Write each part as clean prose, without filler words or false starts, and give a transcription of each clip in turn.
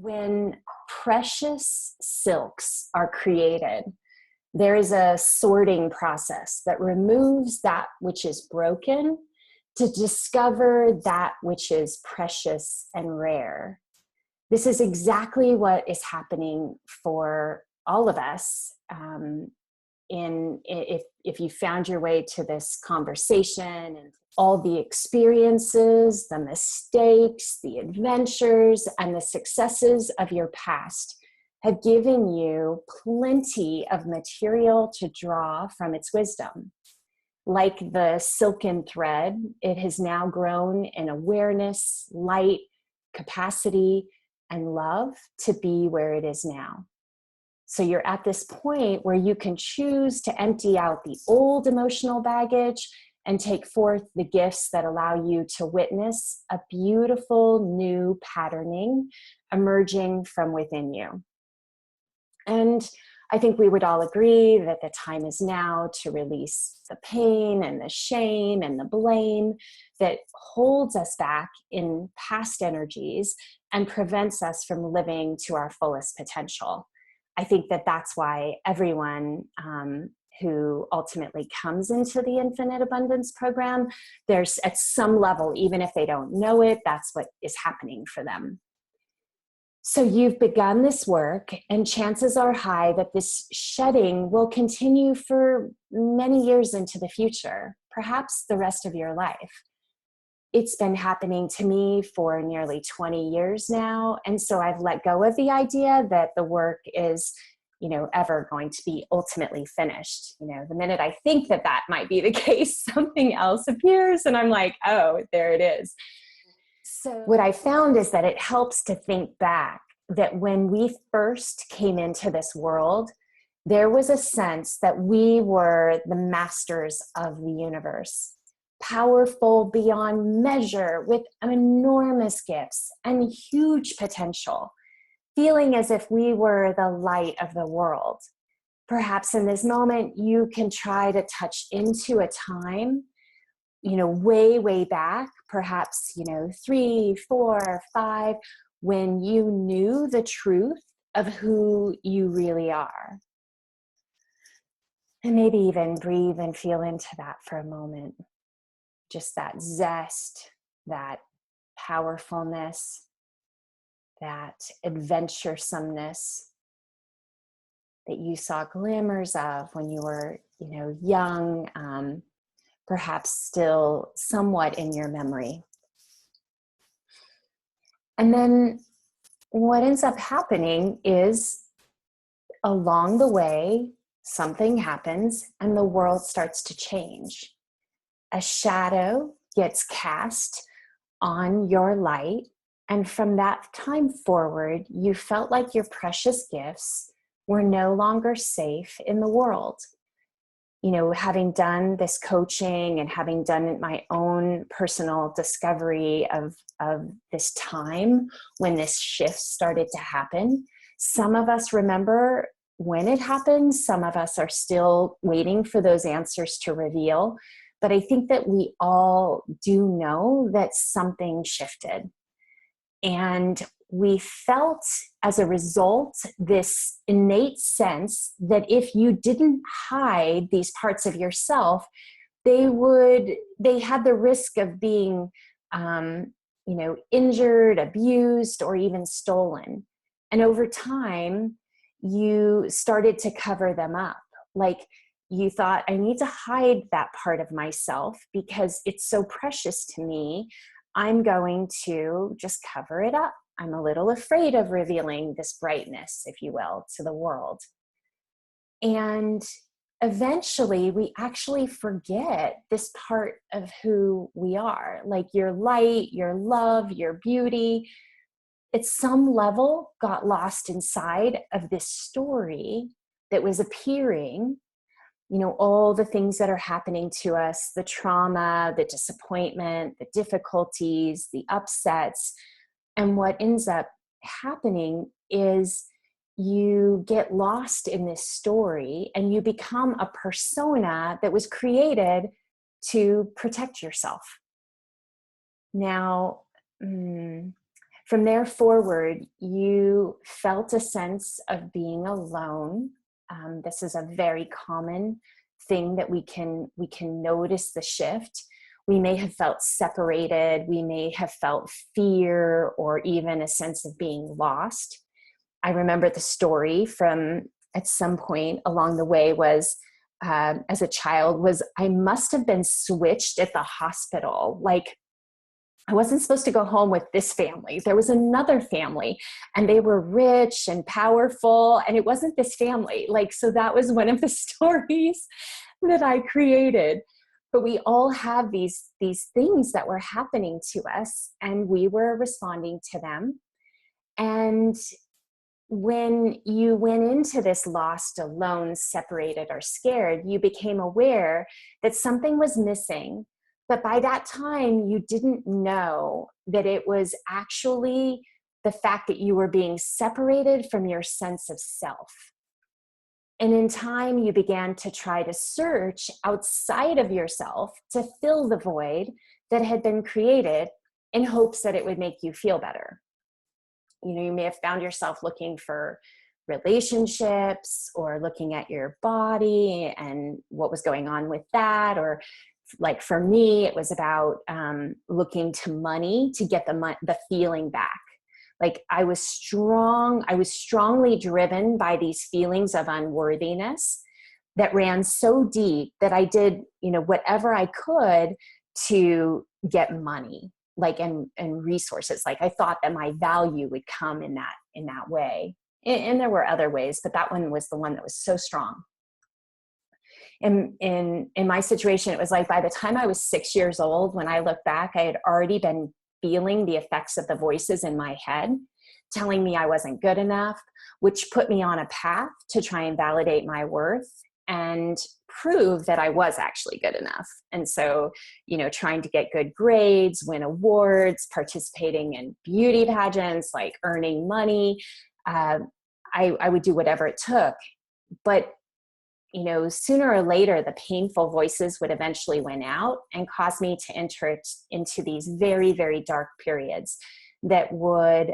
When precious silks are created, there is a sorting process that removes that which is broken to discover that which is precious and rare. This is exactly what is happening for all of us. If you found your way to this conversation, and all the experiences, the mistakes, the adventures, and the successes of your past have given you plenty of material to draw from its wisdom. Like the silken thread, it has now grown in awareness, light, capacity, and love to be where it is now. So you're at this point where you can choose to empty out the old emotional baggage and take forth the gifts that allow you to witness a beautiful new patterning emerging from within you. And I think we would all agree that the time is now to release the pain and the shame and the blame that holds us back in past energies and prevents us from living to our fullest potential. I think that that's why everyone who ultimately comes into the Infinite Abundance Program, there's at some level, even if they don't know it, that's what is happening for them. So you've begun this work, and chances are high that this shedding will continue for many years into the future, perhaps the rest of your life. It's been happening to me for nearly 20 years now, and so I've let go of the idea that the work is, ever going to be ultimately finished. The minute I think that that might be the case, something else appears, and I'm like, oh, there it is. So what I found is that it helps to think back that when we first came into this world, there was a sense that we were the masters of the universe, powerful beyond measure, with enormous gifts and huge potential, feeling as if we were the light of the world. Perhaps in this moment, you can try to touch into a time, way, way back, perhaps, 3, 4, 5, when you knew the truth of who you really are. And maybe even breathe and feel into that for a moment. Just that zest, that powerfulness, that adventuresomeness that you saw glimmers of when you were, young, perhaps still somewhat in your memory. And then what ends up happening is along the way, something happens and the world starts to change. A shadow gets cast on your light. And from that time forward, you felt like your precious gifts were no longer safe in the world. Having done this coaching and having done my own personal discovery of this time when this shift started to happen, some of us remember when it happened, some of us are still waiting for those answers to reveal. But I think that we all do know that something shifted. And we felt, as a result, this innate sense that if you didn't hide these parts of yourself, they had the risk of being, injured, abused, or even stolen. And over time, you started to cover them up. Like you thought, I need to hide that part of myself because it's so precious to me. I'm going to just cover it up. I'm a little afraid of revealing this brightness, if you will, to the world. And eventually we actually forget this part of who we are, like your light, your love, your beauty. At some level got lost inside of this story that was appearing, all the things that are happening to us, the trauma, the disappointment, the difficulties, the upsets. And what ends up happening is you get lost in this story and you become a persona that was created to protect yourself. Now, From there forward, you felt a sense of being alone. This is a very common thing that we can notice the shift. We may have felt separated. We may have felt fear or even a sense of being lost. I remember the story from at some point along the way was, as a child, was I must have been switched at the hospital. Like, I wasn't supposed to go home with this family. There was another family and they were rich and powerful, and it wasn't this family. Like, so that was one of the stories that I created. But we all have these things that were happening to us, and we were responding to them. And when you went into this lost, alone, separated, or scared, you became aware that something was missing. But by that time, you didn't know that it was actually the fact that you were being separated from your sense of self. And in time, you began to try to search outside of yourself to fill the void that had been created in hopes that it would make you feel better. You may have found yourself looking for relationships or looking at your body and what was going on with that. Or like for me, it was about looking to money to get the feeling back. Like I was strongly driven by these feelings of unworthiness that ran so deep that I did, whatever I could to get money, like, and resources. Like I thought that my value would come in that way. And there were other ways, but that one was the one that was so strong. In my situation, it was like by the time I was 6 years old, when I look back, I had already been feeling the effects of the voices in my head telling me I wasn't good enough, which put me on a path to try and validate my worth and prove that I was actually good enough. And so, trying to get good grades, win awards, participating in beauty pageants, like earning money, I would do whatever it took. But sooner or later, the painful voices would eventually win out and cause me to enter into these very, very dark periods that would,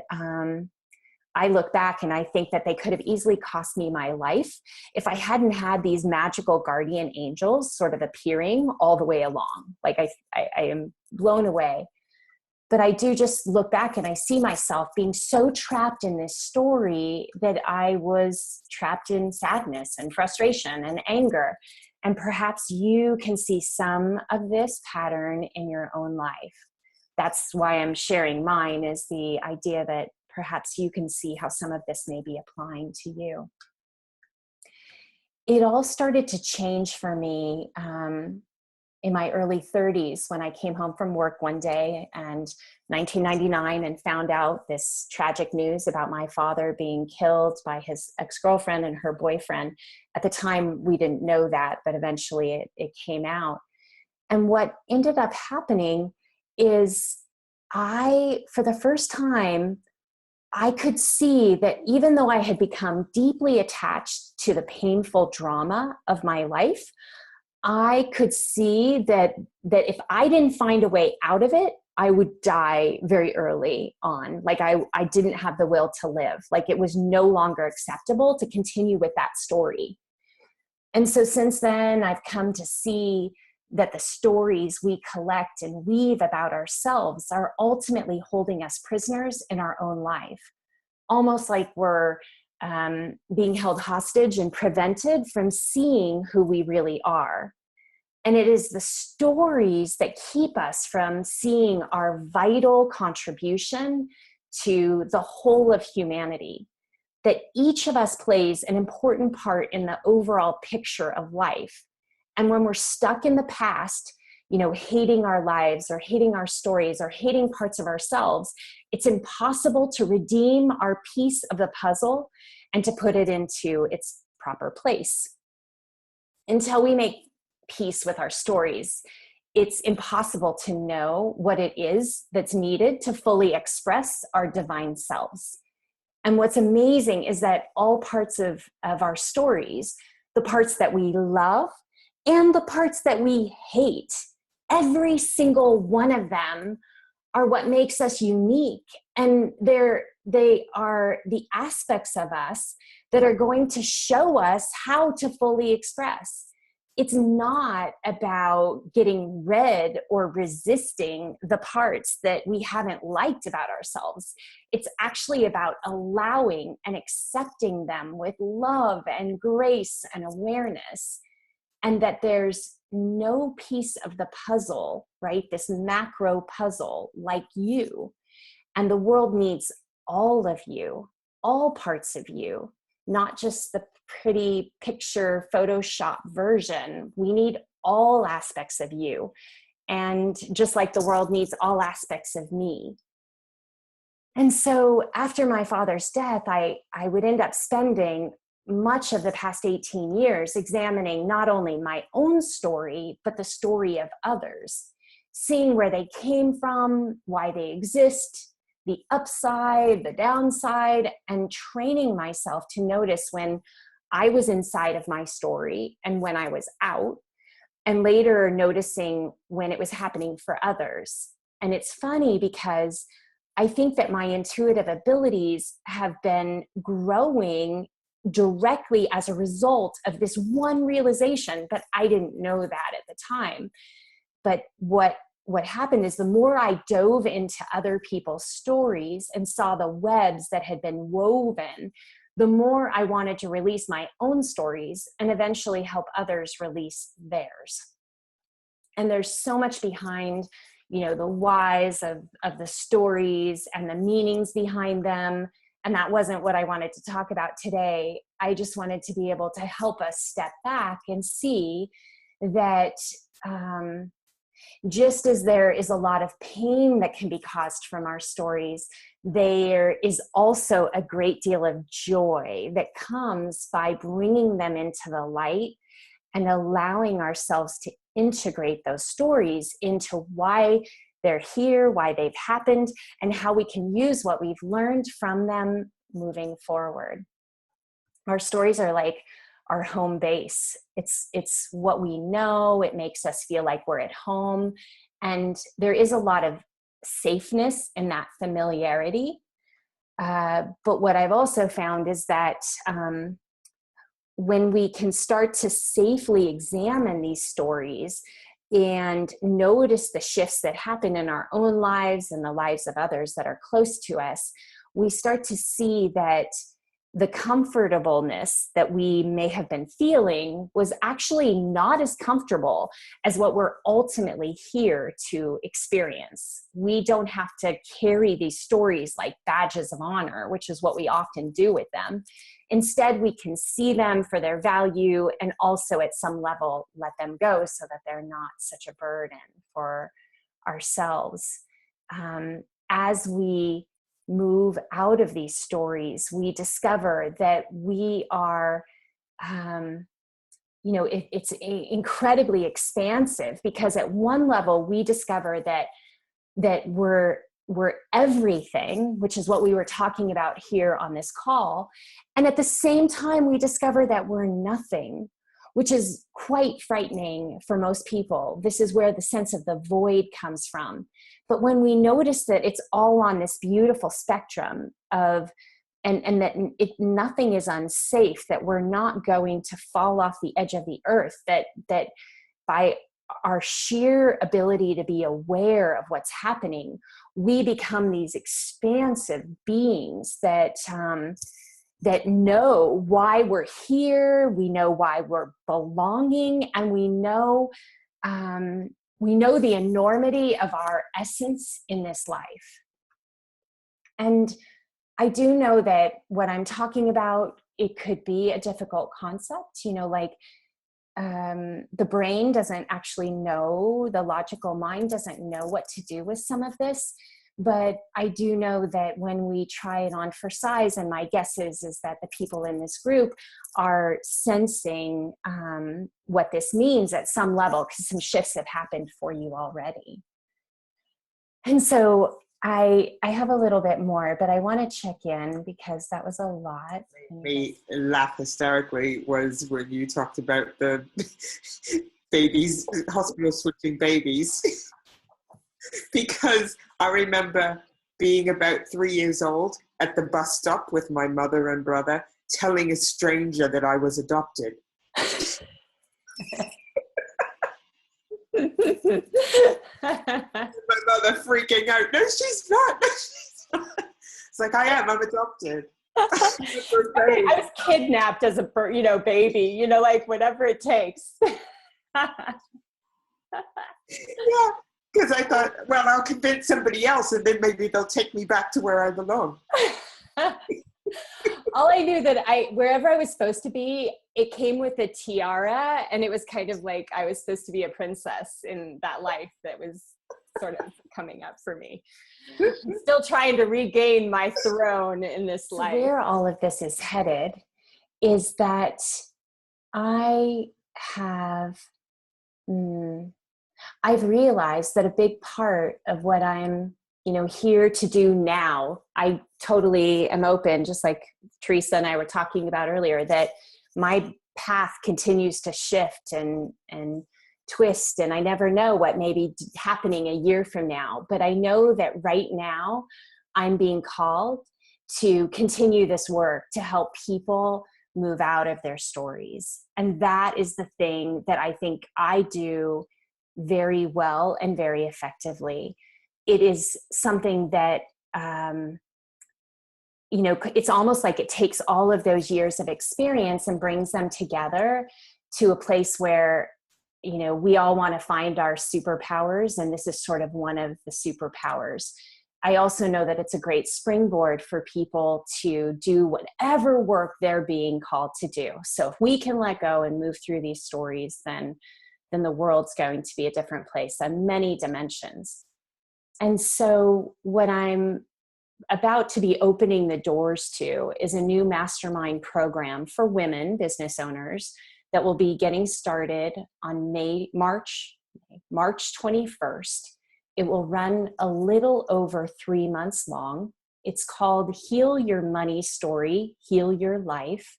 I look back and I think that they could have easily cost me my life if I hadn't had these magical guardian angels sort of appearing all the way along. Like I am blown away. But I do just look back and I see myself being so trapped in this story that I was trapped in sadness and frustration and anger. And perhaps you can see some of this pattern in your own life. That's why I'm sharing mine, is the idea that perhaps you can see how some of this may be applying to you. It all started to change for me in my early 30s, when I came home from work one day and 1999 and found out this tragic news about my father being killed by his ex-girlfriend and her boyfriend. At the time, we didn't know that, but eventually it came out. And what ended up happening is for the first time, I could see that even though I had become deeply attached to the painful drama of my life, I could see that if I didn't find a way out of it, I would die very early on. Like I didn't have the will to live. Like it was no longer acceptable to continue with that story. And so since then, I've come to see that the stories we collect and weave about ourselves are ultimately holding us prisoners in our own life, almost like we're being held hostage and prevented from seeing who we really are. And it is the stories that keep us from seeing our vital contribution to the whole of humanity, that each of us plays an important part in the overall picture of life. And when we're stuck in the past, hating our lives or hating our stories or hating parts of ourselves, it's impossible to redeem our piece of the puzzle and to put it into its proper place. Until we make peace with our stories, it's impossible to know what it is that's needed to fully express our divine selves. And what's amazing is that all parts of our stories, the parts that we love and the parts that we hate, every single one of them are what makes us unique. And they are the aspects of us that are going to show us how to fully express. It's not about getting rid or resisting the parts that we haven't liked about ourselves. It's actually about allowing and accepting them with love and grace and awareness. And that there's no piece of the puzzle, right? This macro puzzle like you. And the world needs all of you, all parts of you, not just the pretty picture Photoshop version. We need all aspects of you. And just like the world needs all aspects of me. And so after my father's death, I would end up spending much of the past 18 years examining not only my own story, but the story of others, seeing where they came from, why they exist, the upside, the downside, and training myself to notice when I was inside of my story and when I was out, and later noticing when it was happening for others. And it's funny because I think that my intuitive abilities have been growing directly as a result of this one realization, but I didn't know that at the time. But what happened is the more I dove into other people's stories and saw the webs that had been woven, the more I wanted to release my own stories and eventually help others release theirs. And there's so much behind, the whys of the stories and the meanings behind them. And that wasn't what I wanted to talk about today. I just wanted to be able to help us step back and see that just as there is a lot of pain that can be caused from our stories, there is also a great deal of joy that comes by bringing them into the light and allowing ourselves to integrate those stories into why they're here, why they've happened, and how we can use what we've learned from them moving forward. Our stories are like our home base. It's what we know. It makes us feel like we're at home. And there is a lot of safeness in that familiarity. But what I've also found is that when we can start to safely examine these stories and notice the shifts that happen in our own lives and the lives of others that are close to us, we start to see that the comfortableness that we may have been feeling was actually not as comfortable as what we're ultimately here to experience. We don't have to carry these stories like badges of honor, which is what we often do with them. Instead, we can see them for their value and also at some level let them go so that they're not such a burden for ourselves. As we move out of these stories, we discover that we are, it's incredibly expansive, because at one level we discover that we're everything, which is what we were talking about here on this call. And at the same time, we discover that we're nothing, which is quite frightening for most people. This is where the sense of the void comes from. But when we notice that it's all on this beautiful spectrum of, and that nothing is unsafe, that we're not going to fall off the edge of the earth, that by our sheer ability to be aware of what's happening, we become these expansive beings that know why we're here, we know why we're belonging, and we know the enormity of our essence in this life. And I do know that what I'm talking about, it could be a difficult concept, the brain doesn't actually know, the logical mind doesn't know what to do with some of this. But I do know that when we try it on for size, and my guess is that the people in this group are sensing what this means at some level, because some shifts have happened for you already. And so I have a little bit more, but I want to check in because that was a lot. Me laugh hysterically was when you talked about the babies, hospital switching babies. Because I remember being about 3 years old at the bus stop with my mother and brother, telling a stranger that I was adopted. My mother freaking out. No, she's not. No, she's not. It's like, I am. I'm adopted. I was kidnapped as a baby. Like whatever it takes. Yeah, because I thought, well, I'll convince somebody else, and then maybe they'll take me back to where I belong. All I knew that wherever I was supposed to be, it came with a tiara, and it was kind of like I was supposed to be a princess in that life that was sort of coming up for me. I'm still trying to regain my throne in this life. Where all of this is headed is that I've realized that a big part of what I'm here to do now, I totally am open, just like Teresa and I were talking about earlier, that my path continues to shift and twist, and I never know what may be happening a year from now. But I know that right now I'm being called to continue this work to help people move out of their stories. And that is the thing that I think I do very well and very effectively. It is something that, it's almost like it takes all of those years of experience and brings them together to a place where, we all want to find our superpowers. And this is sort of one of the superpowers. I also know that it's a great springboard for people to do whatever work they're being called to do. So if we can let go and move through these stories, then the world's going to be a different place on many dimensions. And so what I'm about to be opening the doors to is a new mastermind program for women business owners that will be getting started on March 21st. It will run a little over 3 months long. It's called Heal Your Money Story, Heal Your Life.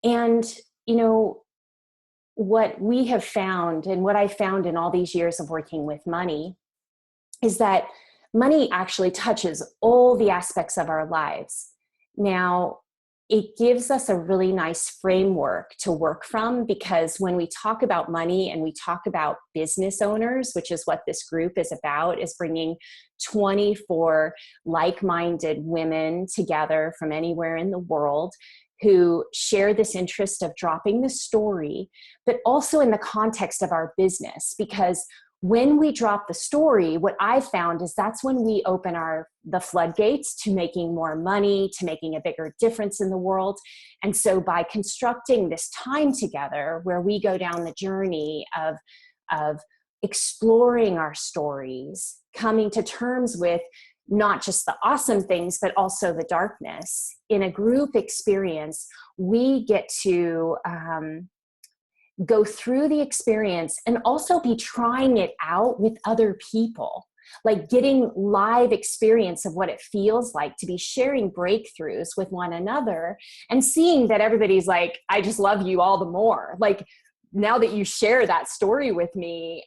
And, what we have found, and what I found in all these years of working with money, is that money actually touches all the aspects of our lives. Now, it gives us a really nice framework to work from, because when we talk about money and we talk about business owners, which is what this group is about, is bringing 24 like-minded women together from anywhere in the world who share this interest of dropping the story, but also in the context of our business. Because when we drop the story, what I found is that's when we open the floodgates to making more money, to making a bigger difference in the world. And so by constructing this time together where we go down the journey of exploring our stories, coming to terms with not just the awesome things, but also the darkness, in a group experience, we get to go through the experience and also be trying it out with other people, like getting live experience of what it feels like to be sharing breakthroughs with one another and seeing that everybody's like, I just love you all the more. Like, now that you share that story with me,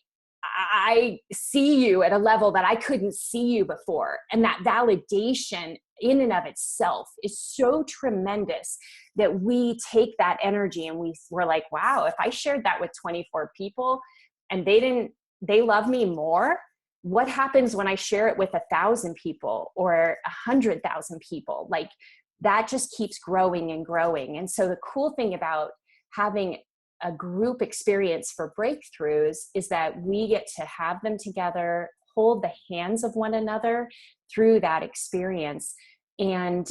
I see you at a level that I couldn't see you before. And that validation in and of itself is so tremendous that we take that energy and we're like, wow, if I shared that with 24 people and they love me more, what happens when I share it with 1,000 people or 100,000 people? Like, that just keeps growing and growing. And so the cool thing about having a group experience for breakthroughs is that we get to have them together, hold the hands of one another through that experience. And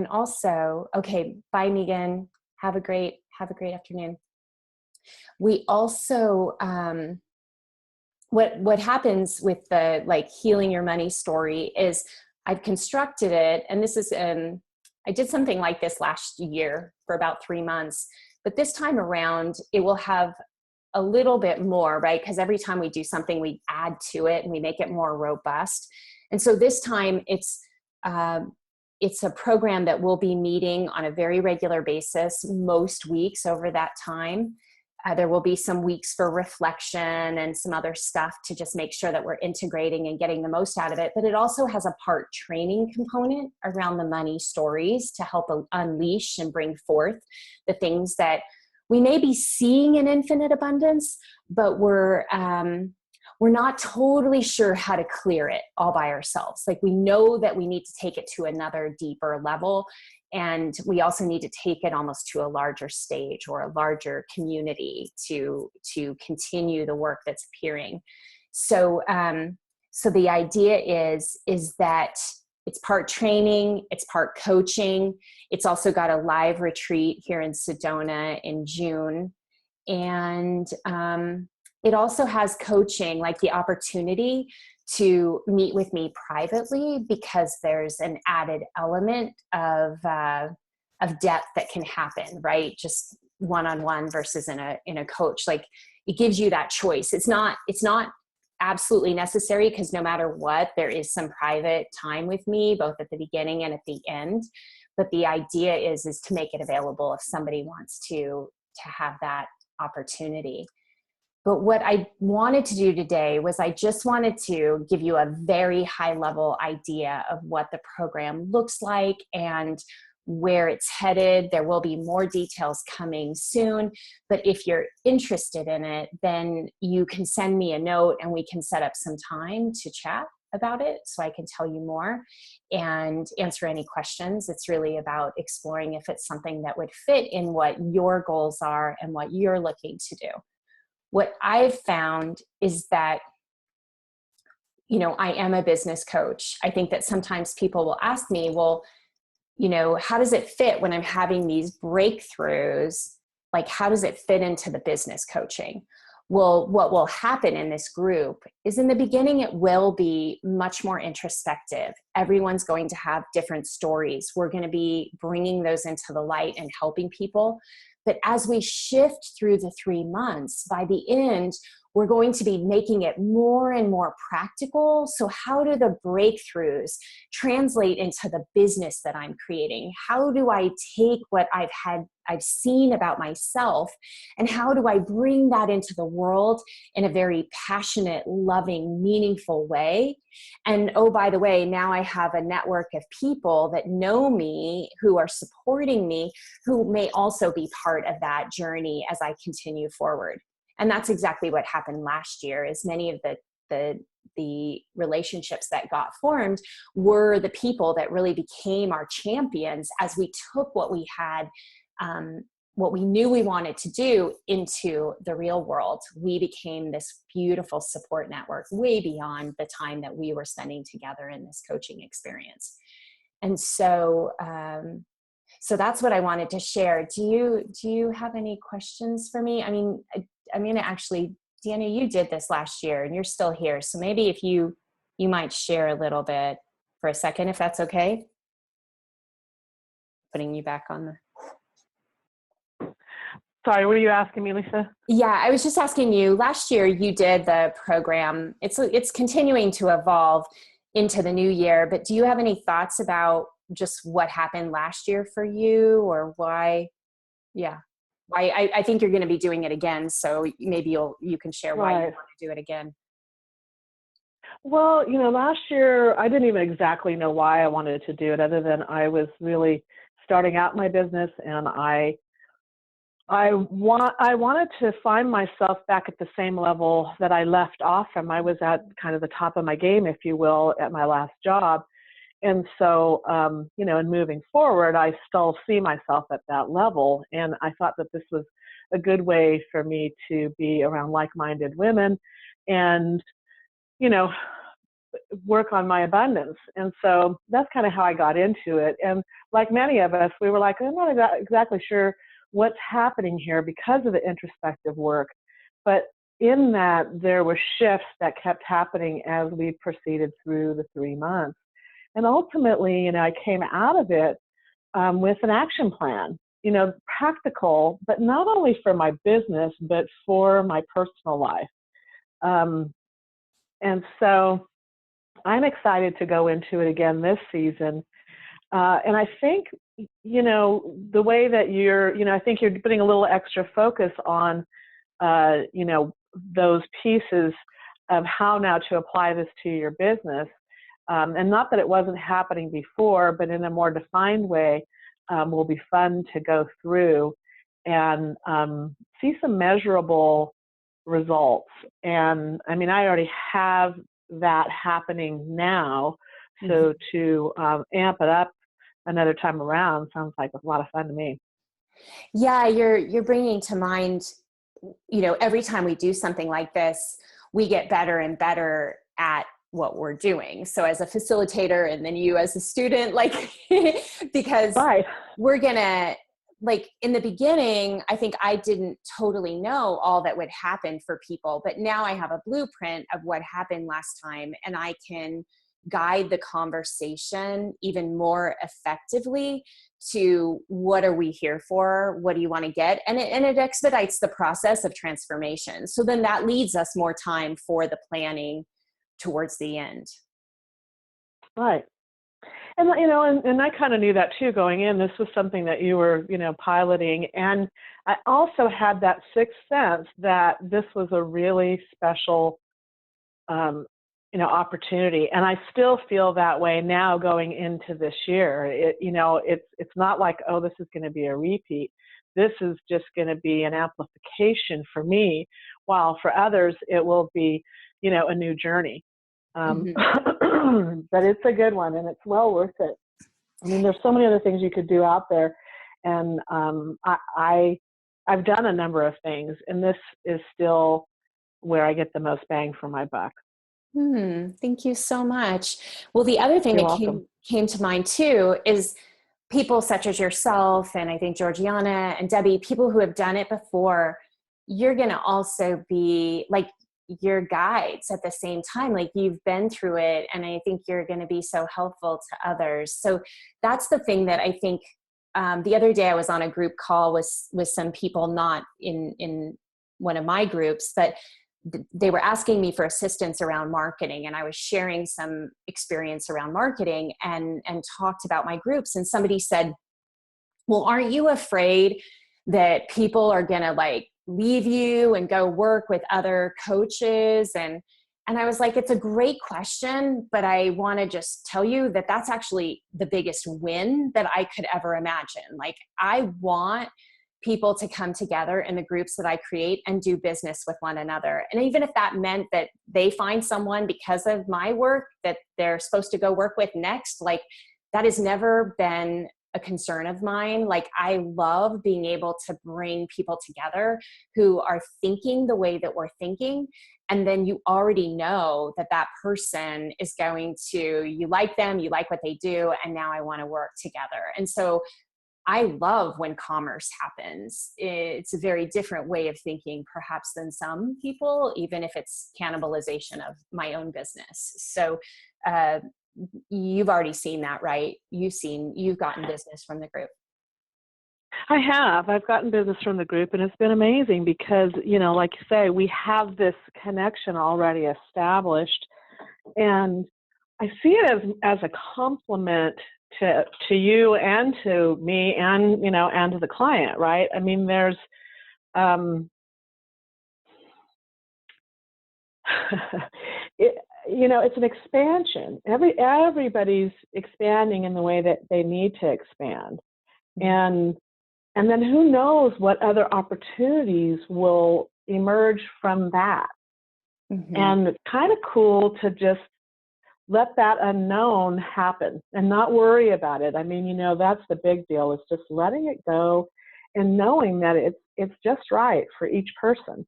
also, okay, bye, Megan. Have a great afternoon. We also, what happens with the healing your money story is I've constructed it, and this is, I did something like this last year for about 3 months. But this time around, it will have a little bit more, right? Because every time we do something, we add to it and we make it more robust. And so this time it's a program that we'll be meeting on a very regular basis most weeks over that time. There will be some weeks for reflection and some other stuff to just make sure that we're integrating and getting the most out of it. But it also has a part training component around the money stories to help unleash and bring forth the things that we may be seeing in infinite abundance, but we're not totally sure how to clear it all by ourselves. Like, we know that we need to take it to another deeper level. And we also need to take it almost to a larger stage or a larger community to continue the work that's appearing. So, so the idea is that it's part training, it's part coaching. It's also got a live retreat here in Sedona in June. And it also has coaching, like the opportunity to meet with me privately, because there's an added element of depth that can happen, right? Just one-on-one versus in a coach. Like, it gives you that choice. It's not absolutely necessary, because no matter what, there is some private time with me, both at the beginning and at the end. But the idea is to make it available if somebody wants to have that opportunity. But what I wanted to do today was I just wanted to give you a very high level idea of what the program looks like and where it's headed. There will be more details coming soon, but if you're interested in it, then you can send me a note and we can set up some time to chat about it so I can tell you more and answer any questions. It's really about exploring if it's something that would fit in what your goals are and what you're looking to do. What I've found is that, I am a business coach. I think that sometimes people will ask me, well, how does it fit when I'm having these breakthroughs? Like, how does it fit into the business coaching? Well, what will happen in this group is, in the beginning, it will be much more introspective. Everyone's going to have different stories. We're going to be bringing those into the light and helping people. But as we shift through the 3 months, by the end, we're going to be making it more and more practical. So how do the breakthroughs translate into the business that I'm creating? How do I take what I've seen about myself, and how do I bring that into the world in a very passionate, loving, meaningful way? And oh, by the way, now I have a network of people that know me, who are supporting me, who may also be part of that journey as I continue forward. And that's exactly what happened last year, is many of the relationships that got formed were the people that really became our champions as we took what we had, what we knew we wanted to do, into the real world. We became this beautiful support network way beyond the time that we were spending together in this coaching experience. And so, so that's what I wanted to share. Do you have any questions for me? I mean, I'm going to actually, Deanna, you did this last year and you're still here. So maybe if you might share a little bit for a second, if that's okay. Putting you back on the... Sorry, what are you asking me, Lisa? Yeah, I was just asking you, last year you did the program. It's continuing to evolve into the new year, but do you have any thoughts about just what happened last year for you, or why? Yeah. I think you're going to be doing it again, so maybe you can share why you want to do it again. Well, last year I didn't even exactly know why I wanted to do it, other than I was really starting out my business, and I wanted to find myself back at the same level that I left off from. I was at kind of the top of my game, if you will, at my last job. And so, and moving forward, I still see myself at that level. And I thought that this was a good way for me to be around like-minded women and, work on my abundance. And so that's kind of how I got into it. And like many of us, we were like, I'm not exactly sure what's happening here because of the introspective work. But in that, there were shifts that kept happening as we proceeded through the 3 months. And ultimately, I came out of it with an action plan, practical, but not only for my business, but for my personal life. And so I'm excited to go into it again this season. And I think, the way that I think you're putting a little extra focus on you know, those pieces of how now to apply this to your business. And not that it wasn't happening before, but in a more defined way, will be fun to go through and see some measurable results. And I mean, I already have that happening now. So to amp it up another time around sounds like a lot of fun to me. Yeah, you're bringing to mind, you know, every time we do something like this, we get better and better at what we're doing. So as a facilitator, and then you as a student, like, because Right. we're gonna, like, in the beginning, I think I didn't totally know all that would happen for people, but now I have a blueprint of what happened last time, and I can guide the conversation even more effectively to what are we here for? What do you want to get? And it expedites the process of transformation. So then that leaves us more time for the planning towards the end. Right. And, you know, and I kind of knew that too going in. This was something that you were, you know, piloting. And I also had that sixth sense that this was a really special, you know, opportunity. And I still feel that way now going into this year. You know, it's not like, oh, this is going to be a repeat. This is just going to be an amplification for me, while for others, it will be, you know, a new journey. But it's a good one, and it's well worth it. I mean, there's so many other things you could do out there, and I've done a number of things, and this is still where I get the most bang for my buck. Thank you so much. Well, the other thing You're that welcome. came to mind too is people such as yourself, and I think Georgiana and Debbie, people who have done it before. You're going to also be like your guides at the same time. Like, you've been through it, and I think you're going to be so helpful to others. So that's the thing that I think. The other day I was on a group call with some people, not in one of my groups, but they were asking me for assistance around marketing, and I was sharing some experience around marketing and talked about my groups. And somebody said, well, aren't you afraid that people are going to like leave you and go work with other coaches? And I was like, it's a great question, but I want to just tell you that that's actually the biggest win that I could ever imagine. Like, I want people to come together in the groups that I create and do business with one another. And even if that meant that they find someone because of my work that they're supposed to go work with next, like, that has never been a concern of mine. Like, I love being able to bring people together who are thinking the way that we're thinking. And then you already know that that person is going to, you like them, you like what they do, and now I want to work together. And so I love when commerce happens. It's a very different way of thinking, perhaps, than some people, even if it's cannibalization of my own business. So you've already seen that, right? You've gotten business from the group. I have. I've gotten business from the group, and it's been amazing because, you know, like you say, we have this connection already established, and I see it as a compliment to you and to me, and, you know, and to the client, right? I mean, there's you know, it's an expansion. Everybody's expanding in the way that they need to expand, and then who knows what other opportunities will emerge from that. And it's kind of cool to just let that unknown happen and not worry about it. I mean, you know, that's the big deal, is just letting it go and knowing that it's just right for each person.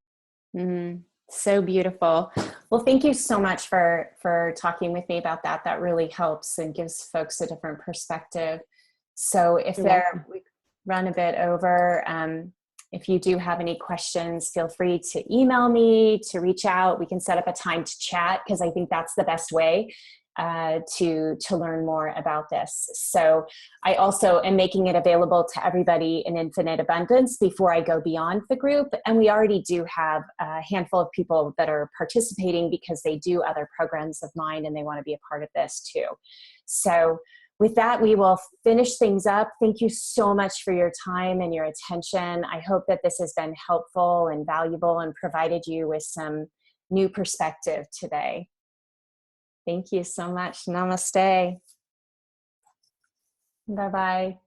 So beautiful. Well, thank you so much for talking with me about that. That really helps and gives folks a different perspective. So if we run a bit over, if you do have any questions, feel free to email me, to reach out. We can set up a time to chat, because I think that's the best way to learn more about this. So I also am making it available to everybody in Infinite Abundance before I go beyond the group. And we already do have a handful of people that are participating because they do other programs of mine and they want to be a part of this too. So with that, we will finish things up. Thank you so much for your time and your attention. I hope that this has been helpful and valuable and provided you with some new perspective today. Thank you so much. Namaste. Bye-bye.